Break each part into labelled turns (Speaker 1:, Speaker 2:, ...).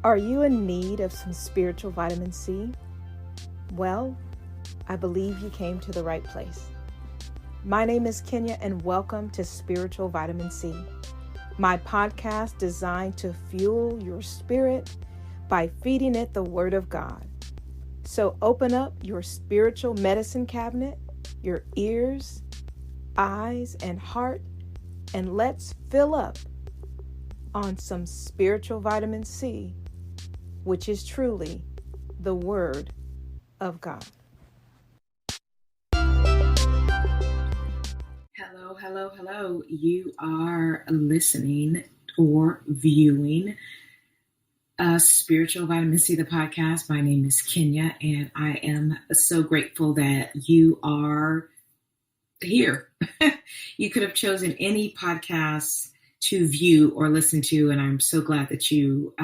Speaker 1: Are you in need of some spiritual vitamin C? Well, I believe you came to the right place. My name is Kenya, and welcome to Spiritual Vitamin C, my podcast designed to fuel your spirit by feeding it the Word of God. So open up your spiritual medicine cabinet, your ears, eyes, and heart, and let's fill up on some spiritual vitamin C, which is truly the Word of God.
Speaker 2: Hello. You are listening or viewing Spiritual Vitamin C, the podcast. My name is Kenya, and I am so grateful that you are here. You could have chosen any podcast to view or listen to, and I'm so glad that you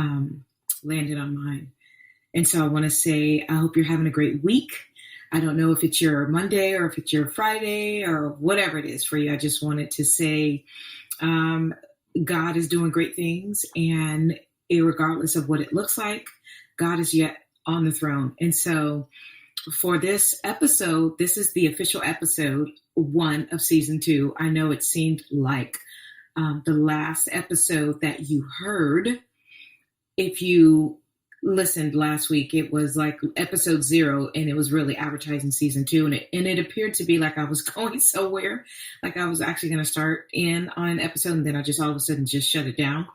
Speaker 2: landed on mine. And so I want to say, I hope you're having a great week. I don't know if it's your Monday or if it's your Friday or whatever it is for you. I just wanted to say God is doing great things, and regardless of what it looks like, God is yet on the throne. And so for this episode, this is the official episode 1 of season 2. I know it seemed like the last episode that you heard, if you listened last week, it was like episode 0, and it was really advertising season 2. And it appeared to be like I was going somewhere, like I was actually going to start in on an episode, and then I just all of a sudden just shut it down.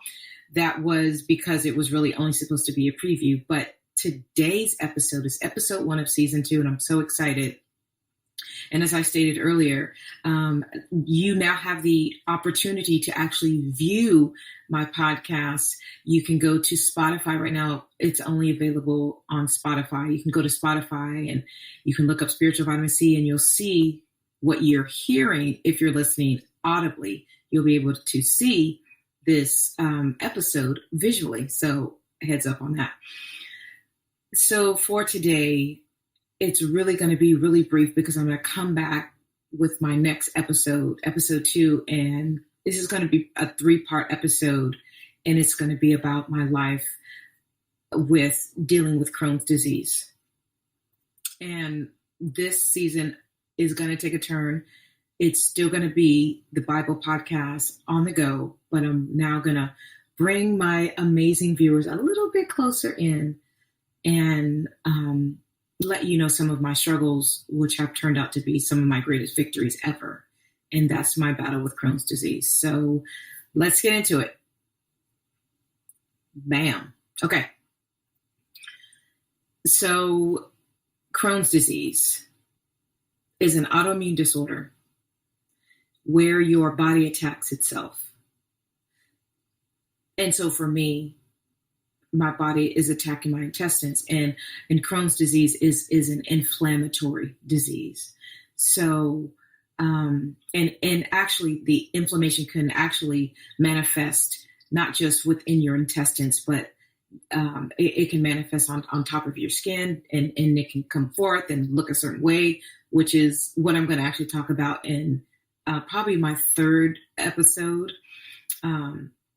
Speaker 2: That was because it was really only supposed to be a preview. But today's episode is episode 1 of season 2, and I'm so excited. And as I stated earlier, you now have the opportunity to actually view my podcast. You can go to Spotify right now. It's only available on Spotify. You can go to Spotify and you can look up Spiritual Vitamin C, and you'll see what you're hearing. If you're listening audibly, you'll be able to see this episode visually. So heads up on that. So for today, it's really going to be really brief because I'm going to come back with my next episode, episode 2, and this is going to be a 3-part episode, and it's going to be about my life with dealing with Crohn's disease. And this season is going to take a turn. It's still going to be the Bible podcast on the go, but I'm now going to bring my amazing viewers a little bit closer in and let you know some of my struggles, which have turned out to be some of my greatest victories ever. And that's my battle with Crohn's disease. So let's get into it. Bam. Okay. So Crohn's disease is an autoimmune disorder where your body attacks itself. And so for me, my body is attacking my intestines, and Crohn's disease is an inflammatory disease. So, and actually the inflammation can actually manifest not just within your intestines, but it can manifest on top of your skin, and it can come forth and look a certain way, which is what I'm going to actually talk about in probably my 3rd episode,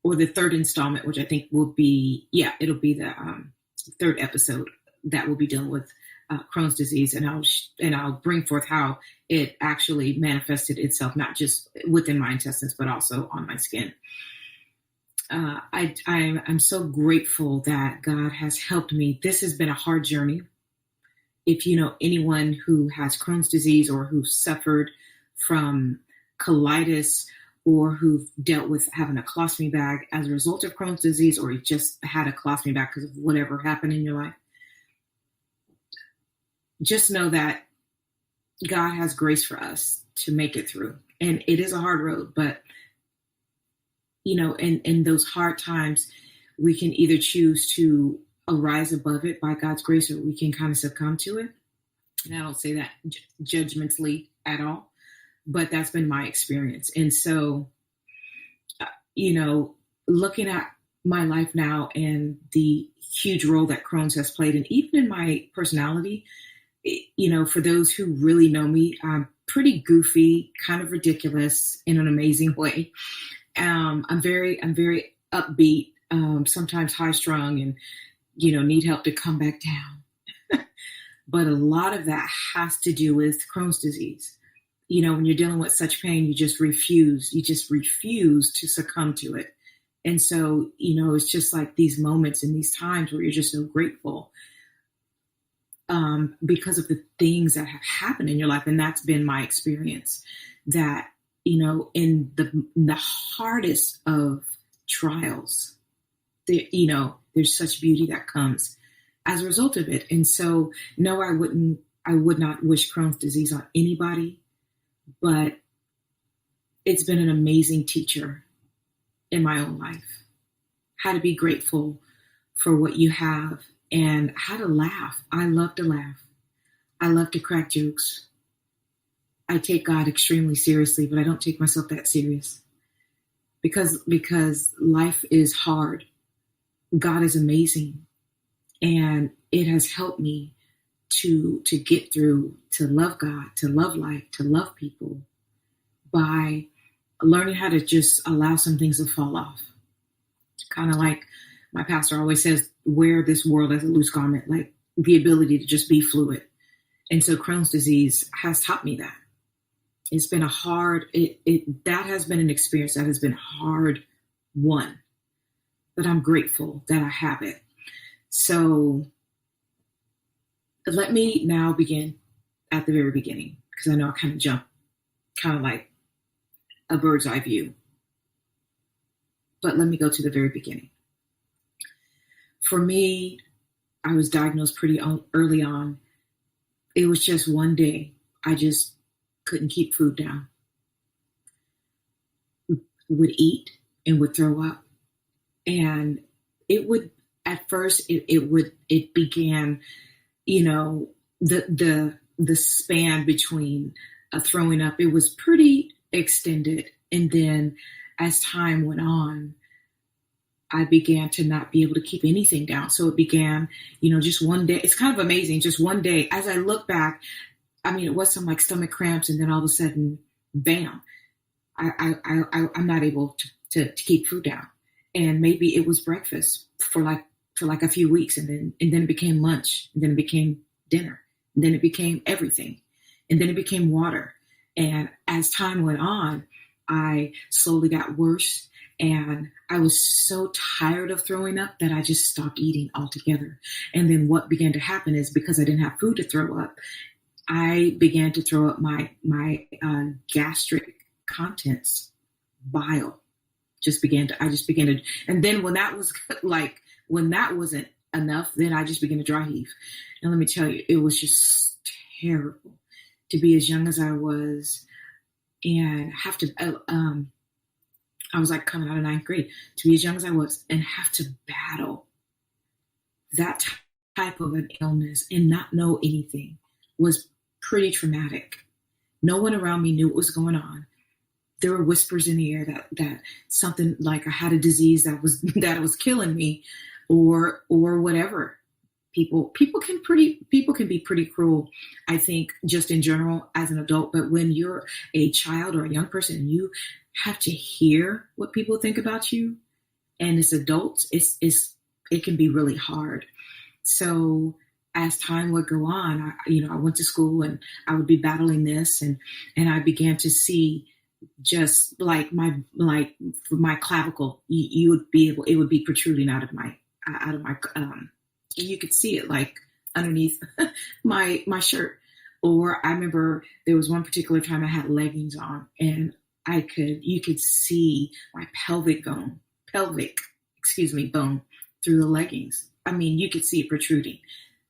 Speaker 2: or the 3rd installment, which I think will be, it'll be the 3rd episode that will be dealing with Crohn's disease, and I'll bring forth how it actually manifested itself, not just within my intestines, but also on my skin. I'm so grateful that God has helped me. This has been a hard journey. If you know anyone who has Crohn's disease or who suffered from colitis, or who've dealt with having a colostomy bag as a result of Crohn's disease, or you just had a colostomy bag because of whatever happened in your life, just know that God has grace for us to make it through. And it is a hard road, but in those hard times, we can either choose to arise above it by God's grace, or we can kind of succumb to it. And I don't say that judgmentally at all, but that's been my experience. And so, looking at my life now and the huge role that Crohn's has played, and even in my personality, for those who really know me, I'm pretty goofy, kind of ridiculous in an amazing way. I'm very upbeat, sometimes high strung, and need help to come back down. But a lot of that has to do with Crohn's disease. When you're dealing with such pain, you just refuse to succumb to it. And so, it's just like these moments and these times where you're just so grateful because of the things that have happened in your life. And that's been my experience, that, in the hardest of trials, there's such beauty that comes as a result of it. And so, no, I would not wish Crohn's disease on anybody, but it's been an amazing teacher in my own life. How to be grateful for what you have and how to laugh. I love to laugh. I love to crack jokes. I take God extremely seriously, but I don't take myself that serious because life is hard. God is amazing. And it has helped me to get through, to love God, to love life, to love people by learning how to just allow some things to fall off. Kind of like my pastor always says, wear this world as a loose garment, like the ability to just be fluid. And so Crohn's disease has taught me that. It's been that has been an experience that has been hard won, but I'm grateful that I have it. So let me now begin at the very beginning, because I know I kind of jumped, kind of like a bird's eye view. But let me go to the very beginning. For me, I was diagnosed pretty early on. It was just one day. I just couldn't keep food down. Would eat and would throw up. And it would, at first, it began, the span between throwing up, it was pretty extended. And then as time went on, I began to not be able to keep anything down. So it began, just one day. It's kind of amazing. Just one day, as I look back, it was some like stomach cramps, and then all of a sudden, bam, I'm not able to keep food down. And maybe it was breakfast for like a few weeks, and then it became lunch, and then it became dinner, and then it became everything, and then it became water. And as time went on, I slowly got worse, and I was so tired of throwing up that I just stopped eating altogether. And then what began to happen is, because I didn't have food to throw up, I began to throw up my gastric contents, bile. I just began to, and then when that wasn't enough, then I just began to dry heave. And let me tell you, it was just terrible to be as young as I was and have to, I was like coming out of ninth grade, to be as young as I was and have to battle that type of an illness and not know anything was pretty traumatic. No one around me knew what was going on. There were whispers in the air that something like I had a disease that was killing me, or whatever. People can be pretty cruel, I think, just in general as an adult. But when you're a child or a young person, you have to hear what people think about you, and as adults, it can be really hard. So as time would go on, I went to school and I would be battling this, and I began to see just like my clavicle, it would be protruding out of my you could see it like underneath my shirt. Or I remember there was one particular time I had leggings on, and you could see my pelvic bone through the leggings. You could see it protruding.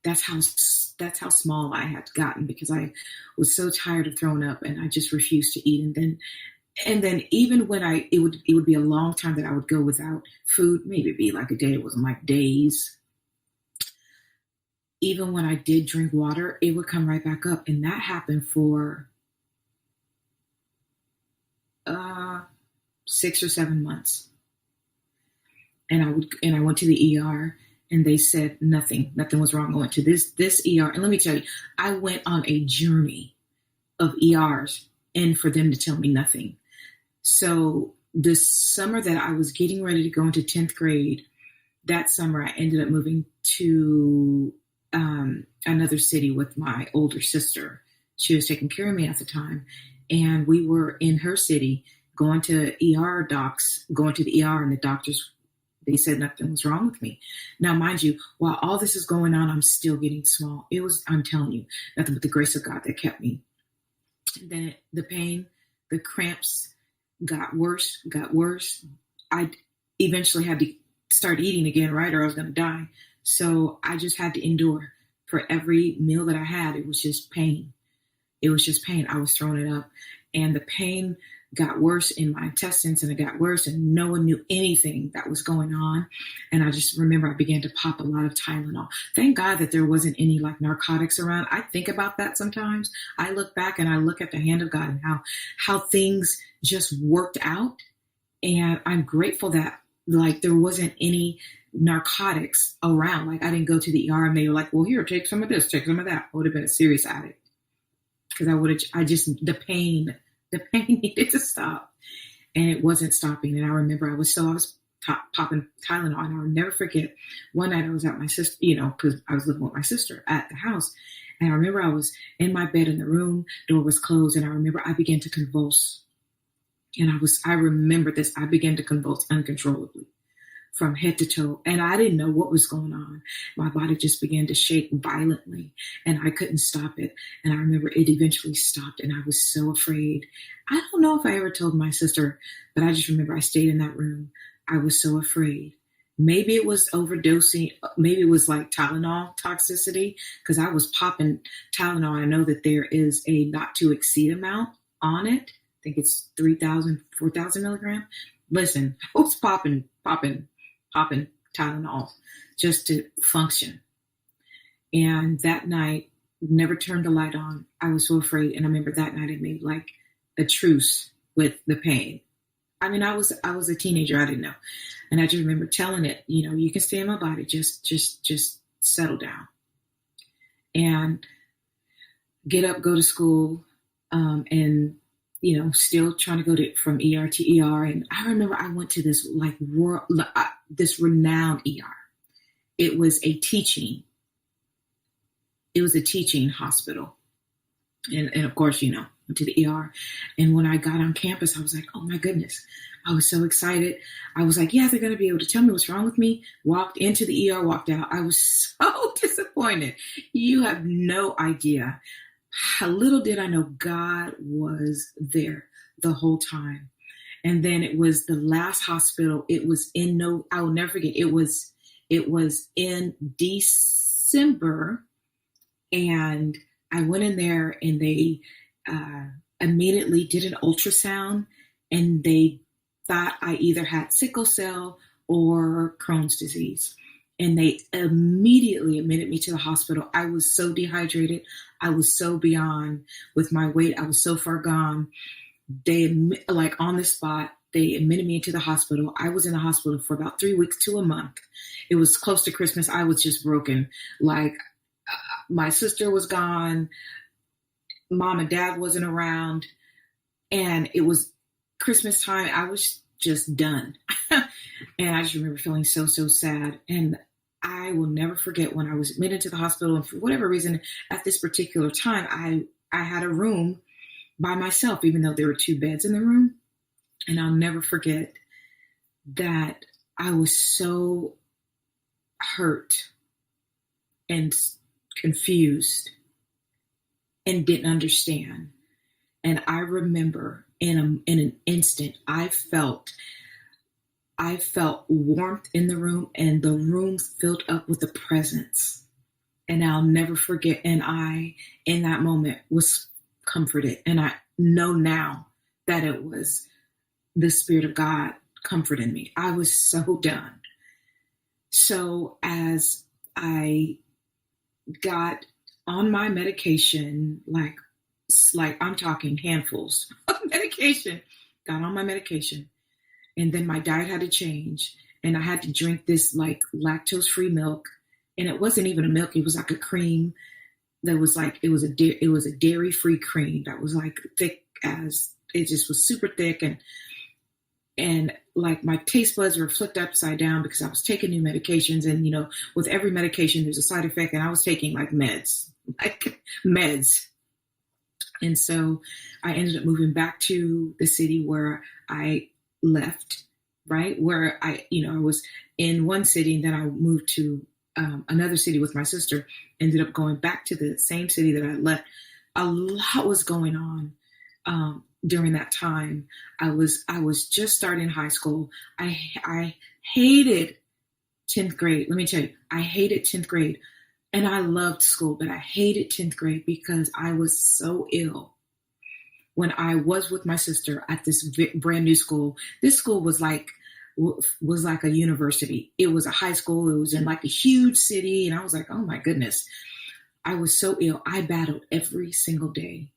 Speaker 2: That's how small I had gotten, because I was so tired of throwing up and I just refused to eat. And then even when it would be a long time that I would go without food, maybe it'd be like a day. It wasn't like days. Even when I did drink water, it would come right back up. And that happened for 6 or 7 months. And I went to the ER, and they said nothing was wrong. I went to this ER. And let me tell you, I went on a journey of ERs, and for them to tell me nothing. So this summer that I was getting ready to go into 10th grade, that summer, I ended up moving to another city with my older sister. She was taking care of me at the time. And we were in her city going to going to the ER, and the doctors, they said nothing was wrong with me. Now, mind you, while all this is going on, I'm still getting small. I'm telling you, nothing but the grace of God that kept me. And then the pain, the cramps got worse. I eventually had to start eating again, right? Or I was going to die. So I just had to endure. For every meal that I had, it was just pain. I was throwing it up. And the pain got worse in my intestines, and it got worse, and no one knew anything that was going on. And I just remember I began to pop a lot of Tylenol. Thank God that there wasn't any like narcotics around. I think about that sometimes. I look back and I look at the hand of God and how things just worked out. And I'm grateful that like there wasn't any narcotics around. Like I didn't go to the ER and they were like, well, here, take some of this, take some of that. I would have been a serious addict, because the pain needed to stop, and it wasn't stopping. And I remember I was popping Tylenol, and I'll never forget one night I was at my sister, because I was living with my sister at the house. And I remember I was in my bed in the room, door was closed. And I remember I began to convulse. And I remember this, I began to convulse uncontrollably from head to toe. And I didn't know what was going on. My body just began to shake violently, and I couldn't stop it. And I remember it eventually stopped, and I was so afraid. I don't know if I ever told my sister, but I just remember I stayed in that room. I was so afraid. Maybe it was overdosing. Maybe it was like Tylenol toxicity, because I was popping Tylenol. I know that there is a not to exceed amount on it. I think it's 3,000, 4,000 milligrams. Listen, I was popping Tylenol just to function. And that night, never turned the light on. I was so afraid. And I remember that night I made like a truce with the pain. I mean, I was a teenager. I didn't know. And I just remember telling it, you can stay in my body. Just settle down. And get up, go to school, and still trying to go from ER to ER. And I remember I went to this this renowned ER. It was a teaching hospital. And of course, went to the ER. And when I got on campus, I was like, oh my goodness. I was so excited. I was like, yeah, they're going to be able to tell me what's wrong with me. Walked into the ER, walked out. I was so disappointed. You have no idea. How little did I know God was there the whole time. And then it was the last hospital. It was I will never forget. It was in December, and I went in there, and they immediately did an ultrasound, and they thought I either had sickle cell or Crohn's disease. And they immediately admitted me to the hospital. I was so dehydrated. I was so beyond with my weight. I was so far gone. They, on the spot, they admitted me into the hospital. I was in the hospital for about 3 weeks to a month. It was close to Christmas. I was just broken. My sister was gone. Mom and dad wasn't around. And it was Christmas time. I was just done. And I just remember feeling so, so sad. And I will never forget when I was admitted to the hospital. And for whatever reason, at this particular time, I had a room by myself, even though there were 2 beds in the room. And I'll never forget that I was so hurt and confused and didn't understand. And I remember in an instant, I felt warmth in the room, and the room filled up with the presence. And I'll never forget. And I, in that moment, was comforted. And I know now that it was the Spirit of God comforting me. I was so done. So as I got on my medication, like I'm talking handfuls of medication, got on my medication. And then my diet had to change, and I had to drink this lactose-free milk. And it wasn't even a milk. It was like a cream that was it was a dairy-free cream that was thick it just was super thick. And and like my taste buds were flipped upside down because I was taking new medications, and with every medication there's a side effect, and I was taking like meds. And so I ended up moving back to the city where I left, right? Where I was in one city, and then I moved to another city with my sister, ended up going back to the same city that I left. A lot was going on during that time. I was just starting high school. I hated 10th grade. Let me tell you, I hated 10th grade. And I loved school, but I hated 10th grade because I was so ill when I was with my sister at this brand new school. This school was like a university. It was a high school. It was in like a huge city. And I was like, oh my goodness, I was so ill. I battled every single day.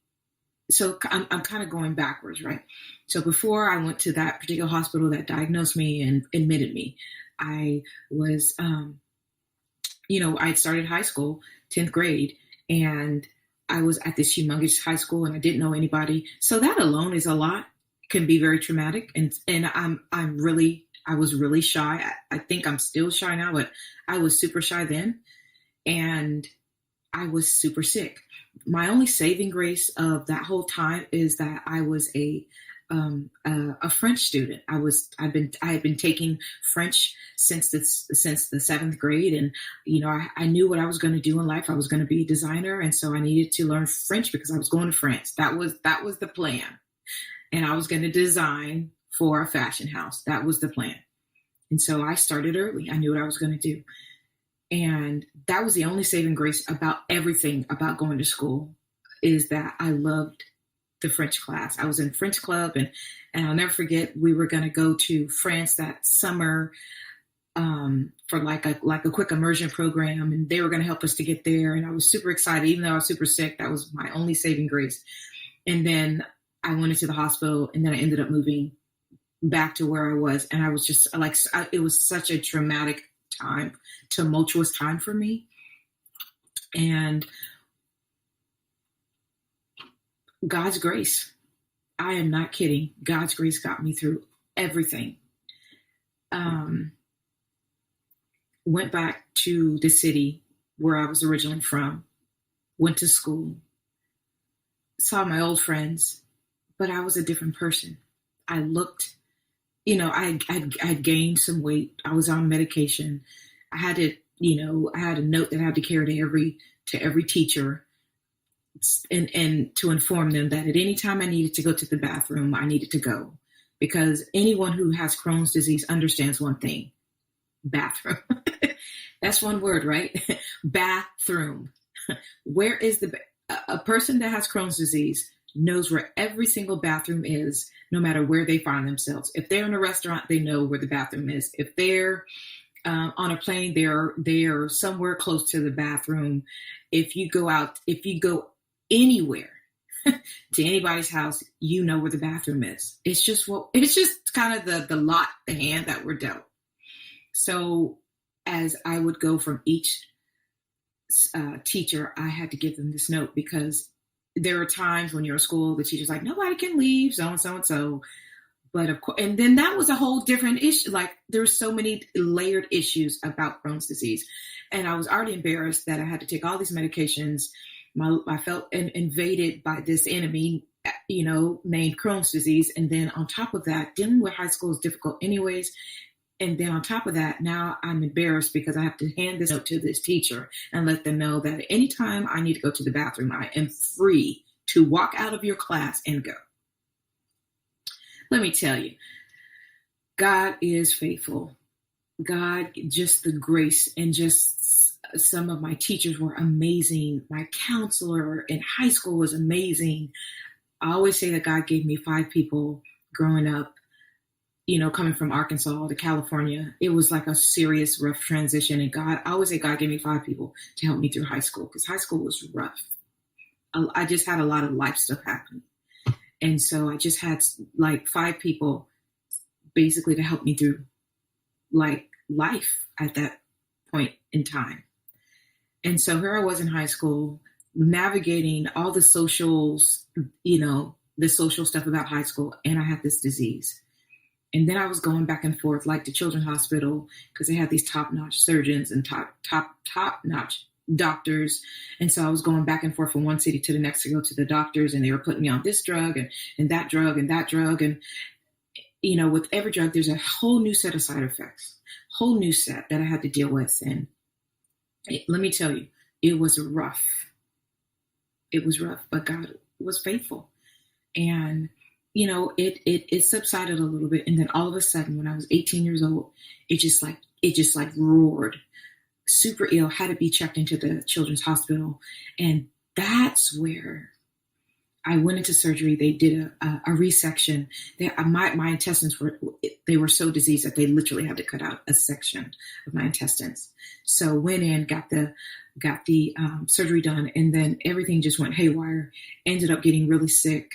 Speaker 2: So I'm kind of going backwards, right? So before I went to that particular hospital that diagnosed me and admitted me, I was, I started high school, 10th grade, and I was at this humongous high school, and I didn't know anybody. So that alone is a lot, can be very traumatic. And I was really shy. I think I'm still shy now, but I was super shy then. And I was super sick. My only saving grace of that whole time is that I was a French student. I had been taking French since the 7th grade, and I knew what I was going to do in life. I was going to be a designer, and so I needed to learn French because I was going to France. That was the plan, and I was going to design for a fashion house. That was the plan, and so I started early. I knew what I was going to do, and that was the only saving grace about everything about going to school, is that I loved the French class. I was in French club, and I'll never forget, we were going to go to France that summer for like a quick immersion program, and they were going to help us to get there. And I was super excited, even though I was super sick. That was my only saving grace. And then I went into the hospital, and then I ended up moving back to where I was. And I was just it was such a traumatic time, tumultuous time for me. And God's grace, I am not kidding. God's grace got me through everything. Went back to the city where I was originally from, went to school, saw my old friends, but I was a different person. I looked, I'd gained some weight. I was on medication. I had a note that I had to carry to every teacher, and to inform them that at any time I needed to go to the bathroom, I needed to go, because anyone who has Crohn's disease understands one thing: bathroom. That's one word, right? Bathroom. Where is a person that has Crohn's disease knows where every single bathroom is, no matter where they find themselves. If they're in a restaurant, they know where the bathroom is. If they're on a plane, they're somewhere close to the bathroom. If you go anywhere to anybody's house, you know where the bathroom is. It's just kind of the hand that we're dealt. So as I would go from each teacher, I had to give them this note, because there are times when you're at school, the teacher's like, nobody can leave, so and so and so. But of course, and then that was a whole different issue. Like, there's so many layered issues about Crohn's disease, and I was already embarrassed that I had to take all these medications. I felt invaded by this enemy, named Crohn's disease. And then on top of that, dealing with high school is difficult anyways. And then on top of that, now I'm embarrassed because I have to hand this note to this teacher and let them know that anytime I need to go to the bathroom, I am free to walk out of your class and go. Let me tell you, God is faithful. God, just the grace, and just some of my teachers were amazing. My counselor in high school was amazing. I always say that God gave me 5 people growing up, coming from Arkansas to California. It was like a serious, rough transition. And I always say God gave me 5 people to help me through high school, because high school was rough. I just had a lot of life stuff happening. And so I just had like 5 people basically to help me through like life at that point in time. And so here I was in high school, navigating all the socials, the social stuff about high school, and I had this disease. And then I was going back and forth, like the children's hospital, because they had these top-notch surgeons and top-notch doctors. And so I was going back and forth from one city to the next to go to the doctors, and they were putting me on this drug and that drug and that drug. And, with every drug, there's a whole new set of side effects, whole new set that I had to deal with. And let me tell you, it was rough. It was rough, but God was faithful. And it subsided a little bit. And then all of a sudden, when I was 18 years old, it just roared. Super ill, had to be checked into the children's hospital. And that's where I went into surgery. They did a resection. My intestines were so diseased that they literally had to cut out a section of my intestines. So went in, got the surgery done, and then everything just went haywire. Ended up getting really sick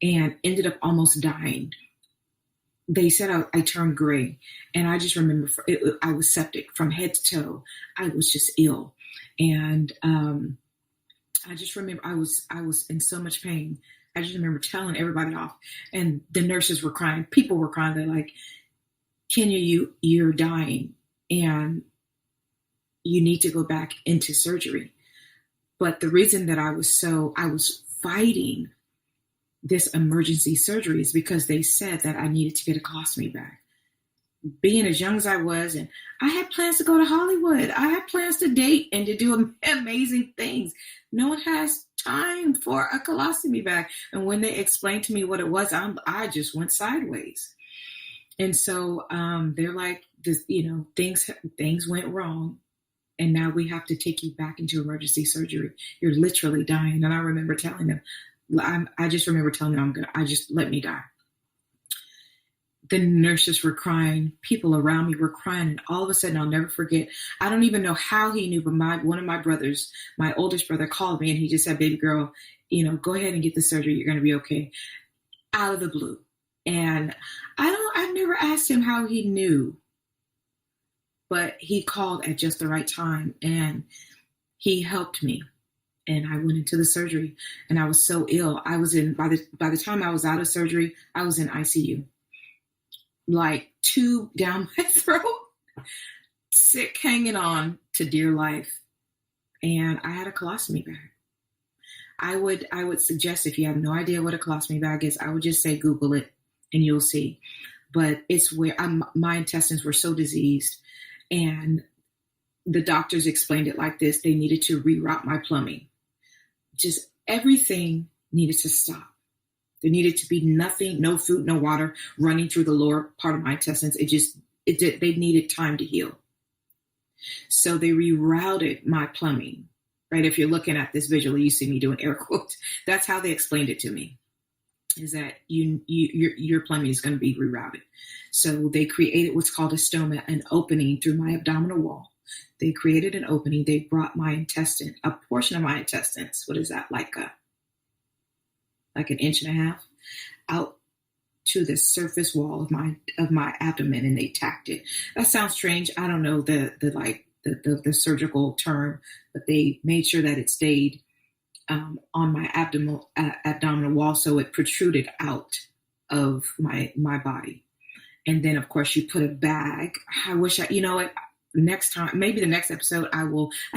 Speaker 2: and ended up almost dying. They said I turned gray, and I just remember I was septic from head to toe. I was just ill, and I just remember I was in so much pain. I just remember telling everybody off, and the nurses were crying. People were crying. They're like, "Kenya, you're dying, and you need to go back into surgery." But the reason that I was fighting this emergency surgery is because they said that I needed to get a colostomy bag. Being as young as I was, and I had plans to go to Hollywood. I had plans to date and to do amazing things. No one has time for a colostomy bag. And when they explained to me what it was, I just went sideways. And so they're like, things went wrong. And now we have to take you back into emergency surgery. You're literally dying. And I remember telling them, I just remember telling them, let me die. The nurses were crying. People around me were crying. And all of a sudden, I'll never forget. I don't even know how he knew, but one of my brothers, my oldest brother, called me and he just said, "Baby girl, go ahead and get the surgery. You're going to be okay." Out of the blue. And I've never asked him how he knew, but he called at just the right time and he helped me. And I went into the surgery, and I was so ill. I was by the time I was out of surgery, I was in ICU, like tube down my throat, sick, hanging on to dear life. And I had a colostomy bag. I would suggest, if you have no idea what a colostomy bag is, I would just say Google it and you'll see. But it's where my intestines were so diseased, and the doctors explained it like this: they needed to reroute my plumbing. Just everything needed to stop. There needed to be nothing, no food, no water running through the lower part of my intestines. They needed time to heal. So they rerouted my plumbing, right? If you're looking at this visually, you see me doing air quotes. That's how they explained it to me, is that your plumbing is going to be rerouted. So they created what's called a stoma, an opening through my abdominal wall. They created an opening. They brought my intestine, a portion of my intestines. What is that? Like an inch and a half out to the surface wall of my abdomen, and they tacked it. That sounds strange. I don't know the surgical term, but they made sure that it stayed on my abdominal wall, so it protruded out of my body. And then, of course, you put a bag. I wish next time, maybe the next episode, I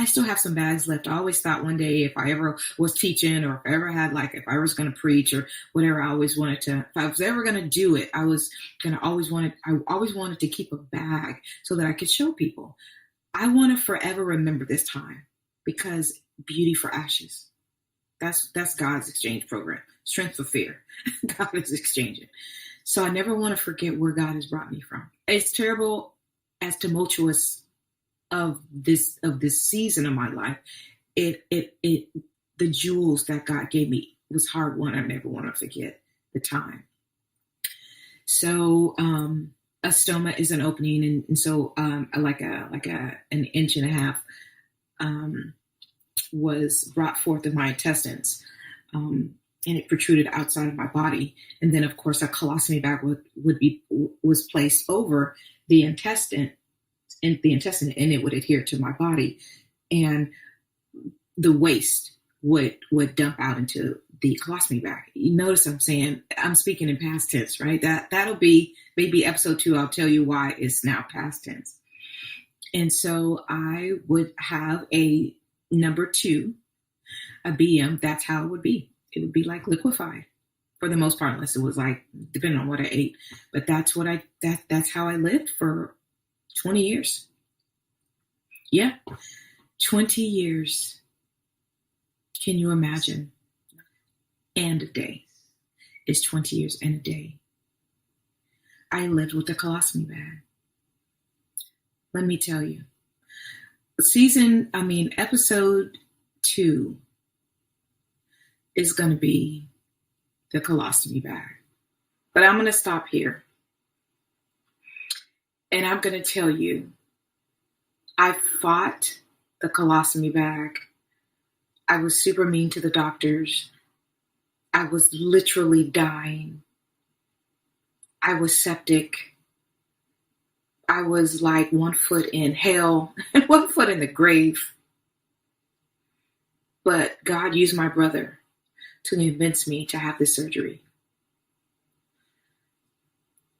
Speaker 2: still have some bags left. I always thought one day, if I ever was teaching, or if I ever had, if I was going to preach or whatever, I always wanted to, if I was ever going to do it, I always wanted to keep a bag so that I could show people. I want to forever remember this time, because beauty for ashes. That's God's exchange program. Strength for fear. God is exchanging. So I never want to forget where God has brought me from. It's terrible, as tumultuous of this season of my life. The jewels that God gave me was hard won. I never want to forget the time. So a stoma is an opening, and so an inch and a half was brought forth of my intestines, and it protruded outside of my body. And then, of course, a colostomy bag was placed over the intestine, and it would adhere to my body, and the waste would dump out into the colostomy bag. You notice I'm speaking in past tense, right? That'll be maybe episode 2. I'll tell you why it's now past tense. And so I would have a number 2, a BM. That's how it would be. It would be like liquefied for the most part, unless it was like, depending on what I ate. But that's how I lived for 20 years. Yeah, 20 years. Can you imagine? And a day is 20 years and a day. I lived with a colostomy bag. Let me tell you, episode 2 is going to be the colostomy bag. But I'm going to stop here. And I'm going to tell you, I fought the colostomy bag. I was super mean to the doctors. I was literally dying. I was septic. I was like 1 foot in hell and 1 foot in the grave. But God used my brother to convince me to have this surgery.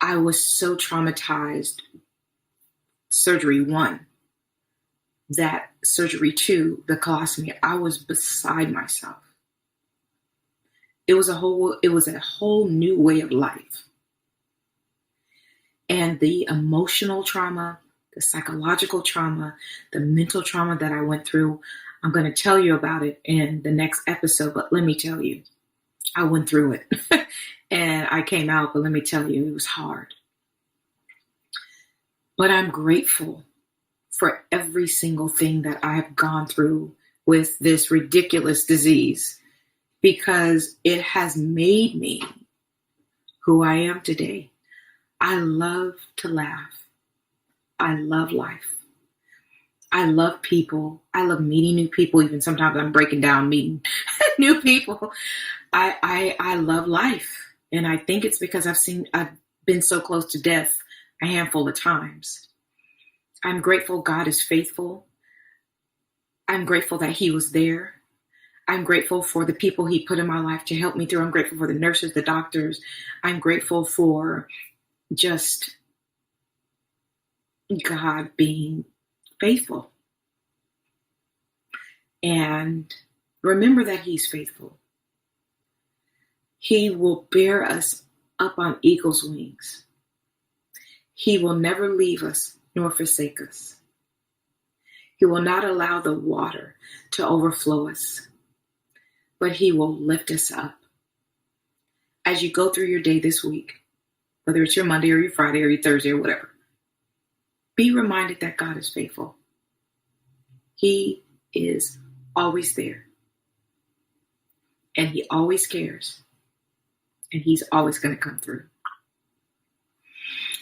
Speaker 2: I was so traumatized. Surgery 1. That surgery 2, the colostomy, I was beside myself. It was a whole new way of life. And the emotional trauma, the psychological trauma, the mental trauma that I went through, I'm going to tell you about it in the next episode. But let me tell you, I went through it and I came out, but let me tell you, it was hard. But I'm grateful for every single thing that I have gone through with this ridiculous disease, because it has made me who I am today. I love to laugh. I love life. I love people. I love meeting new people. Even sometimes I'm breaking down meeting new people. I love life. And I think it's because I've been so close to death a handful of times. I'm grateful God is faithful. I'm grateful that He was there. I'm grateful for the people He put in my life to help me through. I'm grateful for the nurses, the doctors. I'm grateful for just God being faithful. And remember that He's faithful. He will bear us up on eagle's wings. He will never leave us nor forsake us. He will not allow the water to overflow us, but He will lift us up. As you go through your day this week, whether it's your Monday or your Friday or your Thursday or whatever, be reminded that God is faithful. He is always there. And He always cares. And He's always going to come through.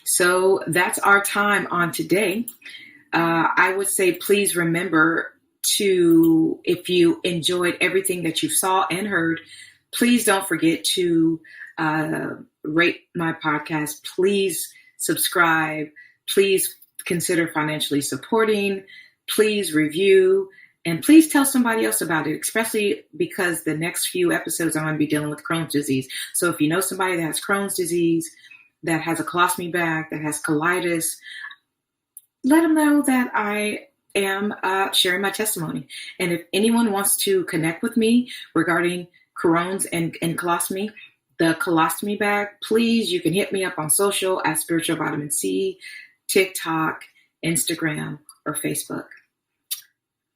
Speaker 2: So that's our time on today. I would say, please remember to, if you enjoyed everything that you saw and heard, please don't forget to rate my podcast. Please subscribe. Please consider financially supporting. Please review. And please tell somebody else about it, especially because the next few episodes I'm going to be dealing with Crohn's disease. So if you know somebody that has Crohn's disease, that has a colostomy bag, that has colitis, let them know that I am sharing my testimony. And if anyone wants to connect with me regarding Crohn's and colostomy, the colostomy bag, please, you can hit me up on social at Spiritual Vitamin C, TikTok, Instagram, or Facebook.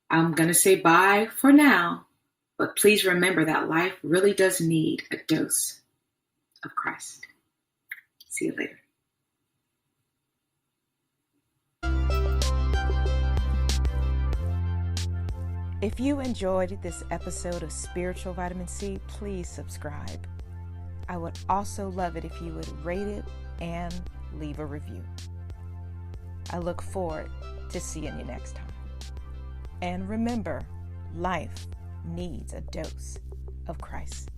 Speaker 2: I'm going to say bye for now, but please remember that life really does need a dose of Christ. See you later.
Speaker 1: If you enjoyed this episode of Spiritual Vitamin C, please subscribe. I would also love it if you would rate it and leave a review. I look forward to seeing you next time. And remember, life needs a dose of Christ.